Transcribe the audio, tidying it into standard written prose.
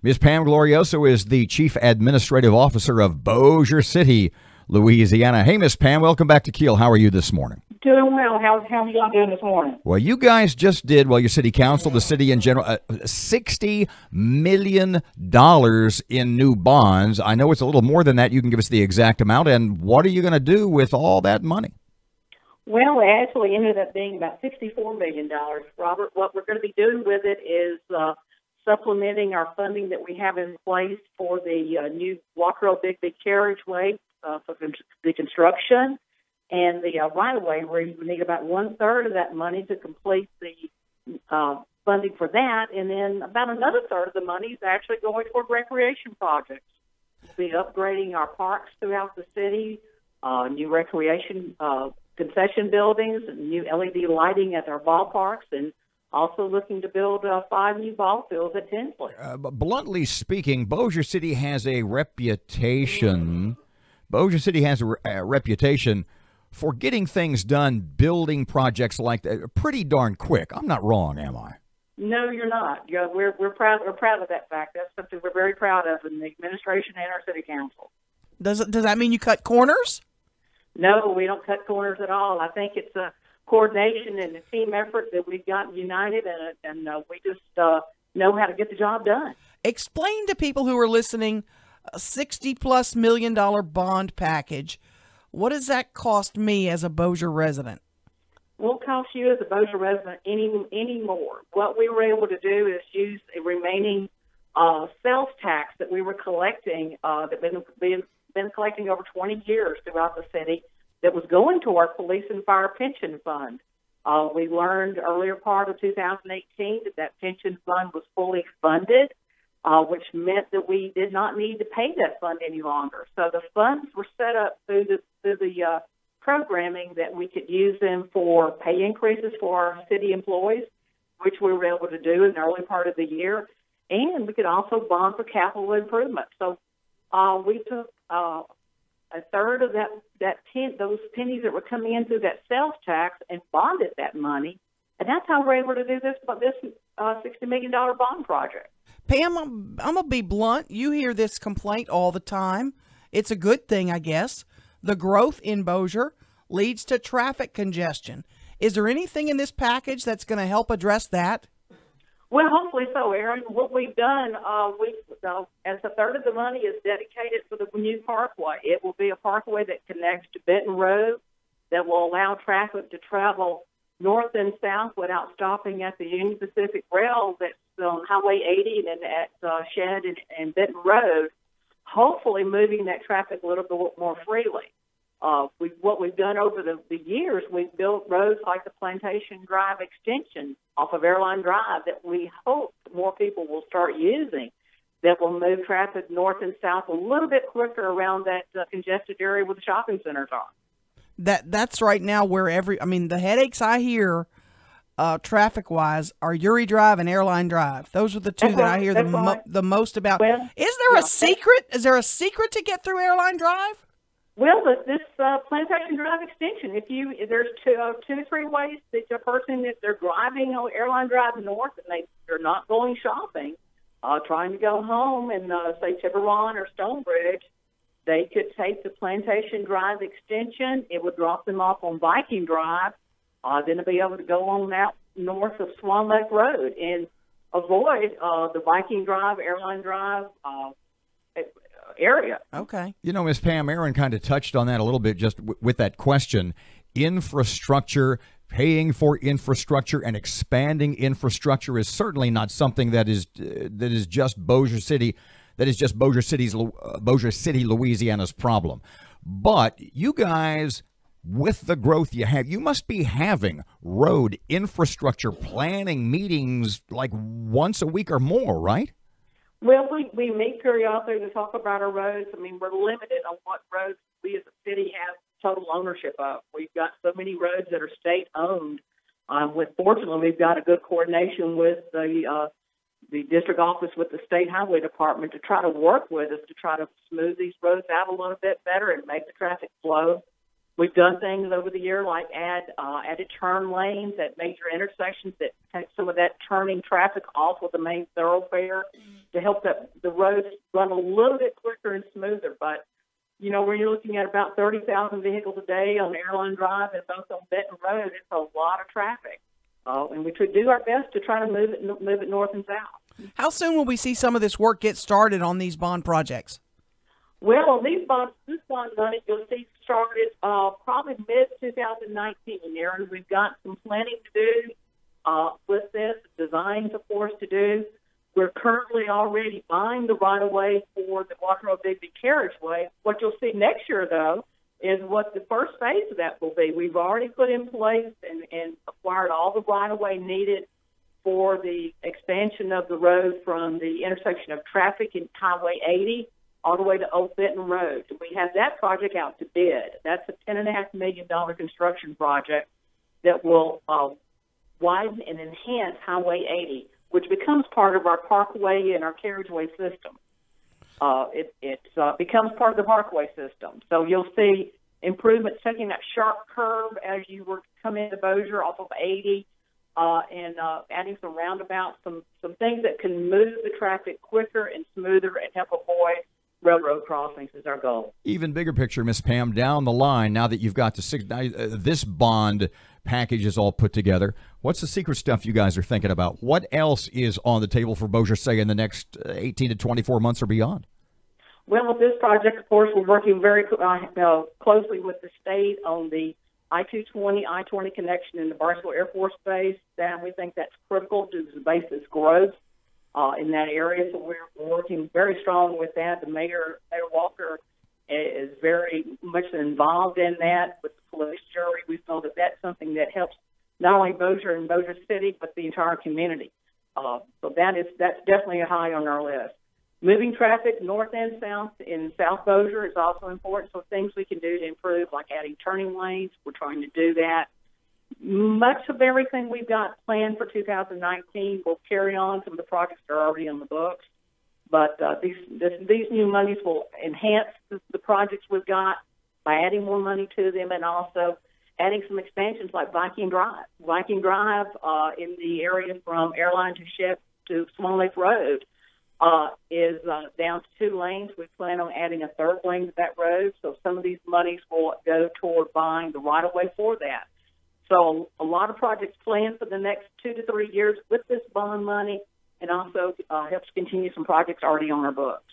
Ms. Pam Glorioso is the Chief Administrative Officer of Bossier City, Louisiana. Hey, Miss Pam, welcome back to KEEL. How are you this morning? Doing well. How are y'all doing this morning? Well, you guys just did, well, your city council, the city in general, $60 million in new bonds. I know it's a little more than that. You can give us the exact amount. And what are you going to do with all that money? Well, it actually ended up being about $64 million, Robert. What we're going to be doing with it is supplementing our funding that we have in place for the new Walk Road Big Carriageway for the construction and the right-of-way, where you need about one-third of that money to complete the funding for that, and then about another third of the money is actually going toward recreation projects. We'll be upgrading our parks throughout the city, new recreation concession buildings, new LED lighting at our ballparks, and also looking to build 5 new ball fields at Tinsley. Bluntly speaking, Bossier City has a reputation. Bossier City has a reputation for getting things done, building projects like that pretty darn quick. I'm not wrong, am I? No, you're not. We're proud. We're proud of that fact. That's something we're very proud of in the administration and our city council. Does that mean you cut corners? No, we don't cut corners at all. I think it's a coordination and a team effort that we've gotten united, and we just know how to get the job done. Explain to people who are listening a $60+ million bond package. What does that cost me as a Bossier resident? Won't cost you as a Bossier resident any more. What we were able to do is use a remaining sales tax that we were collecting that been collecting over 20 years throughout the city that was going to our police and fire pension fund. We learned earlier part of 2018 that pension fund was fully funded, which meant that we did not need to pay that fund any longer. So the funds were set up through the programming that we could use them for pay increases for our city employees, which we were able to do in the early part of the year, and we could also bond for capital improvement. So we took a third of those pennies that were coming in through that sales tax and bonded that money, and that's how we're able to do this $60 million bond project. Pam, I'm going to be blunt. You hear this complaint all the time. It's a good thing, I guess. The growth in Bossier leads to traffic congestion. Is there anything in this package that's going to help address that? Well, hopefully so, Erin. What we've done, as a third of the money is dedicated for the new parkway. It will be a parkway that connects to Benton Road that will allow traffic to travel north and south without stopping at the Union Pacific Rail that's on Highway 80 and at Shedd and Benton Road, hopefully moving that traffic a little bit more freely. What we've done over the years, we've built roads like the Plantation Drive extension off of Airline Drive that we hope more people will start using, that will move traffic north and south a little bit quicker around that congested area where the shopping centers are. That's right now where the headaches I hear traffic-wise are Uri Drive and Airline Drive. Those are the two that I hear the most about. Well, is there a secret? Is there a secret to get through Airline Drive? Well, this Plantation Drive extension, there's two to three ways that a person, if they're driving on Airline Drive north and they're not going shopping, trying to go home and say Tiburon or Stonebridge, they could take the Plantation Drive extension. It would drop them off on Viking Drive. Then they'll be able to go on out north of Swan Lake Road and avoid the Viking Drive, Airline Drive area. Okay. You know, Ms. Pam, Erin kind of touched on that a little bit just with that question. Infrastructure, paying for infrastructure and expanding infrastructure is certainly not something that is just Bossier City. That is just Bossier City, Louisiana's problem. But you guys, with the growth you have, you must be having road infrastructure planning meetings like once a week or more, right? Well, we meet periodically to talk about our roads. I mean, we're limited on what roads we as a city have total ownership of. We've got so many roads that are state-owned. Fortunately, we've got a good coordination with the district office with the state highway department to try to work with us to try to smooth these roads out a little bit better and make the traffic flow We've done things over the year like added turn lanes at major intersections that take some of that turning traffic off of the main thoroughfare to help the roads run a little bit quicker and smoother. But, you know, when you're looking at about 30,000 vehicles a day on Airline Drive and both on Benton Road, it's a lot of traffic. And we should do our best to try to move it north and south. How soon will we see some of this work get started on these bond projects? Well, this bond money you'll see started probably mid-2019, Erin. We've got some planning to do with this, designs, of course, to do. We're currently already buying the right-of-way for the Walker Road Bigby carriageway. What you'll see next year, though, is what the first phase of that will be. We've already put in place and acquired all the right-of-way needed for the expansion of the road from the intersection of Traffic and Highway 80 all the way to Old Benton Road. We have that project out to bid. That's a $10.5 million construction project that will widen and enhance Highway 80, which becomes part of our parkway and our carriageway system. It becomes part of the parkway system. So you'll see improvements, taking that sharp curve as you were coming into Bossier off of 80, and adding some roundabouts, some things that can move the traffic quicker and smoother and help avoid railroad crossings is our goal. Even bigger picture, Miss Pam, down the line, now that you've got this bond package is all put together, what's the secret stuff you guys are thinking about? What else is on the table for Bossier, say, in the next 18 to 24 months or beyond? Well, with this project, of course, we're working very closely with the state on the I-220, I-20 connection in the Barstow Air Force Base. And we think that's critical due to the base's growth in that area. So we're working very strong with that. The Mayor Walker, is very much involved in that with the police jury. We feel that that's something that helps not only Bossier and Bossier City, but the entire community. So that's definitely high on our list. Moving traffic north and south in South Bossier is also important. So things we can do to improve, like adding turning lanes, we're trying to do that. Much of everything we've got planned for 2019 will carry on. Some of the projects are already on the books. But these new monies will enhance the projects we've got by adding more money to them, and also adding some expansions like Viking Drive. Viking Drive in the area from Airline to Ship to Swan Lake Road is down to 2 lanes. We plan on adding a 3rd lane to that road. So some of these monies will go toward buying the right-of-way for that. So a lot of projects planned for the next 2 to 3 years with this bond money, and also helps continue some projects already on our books.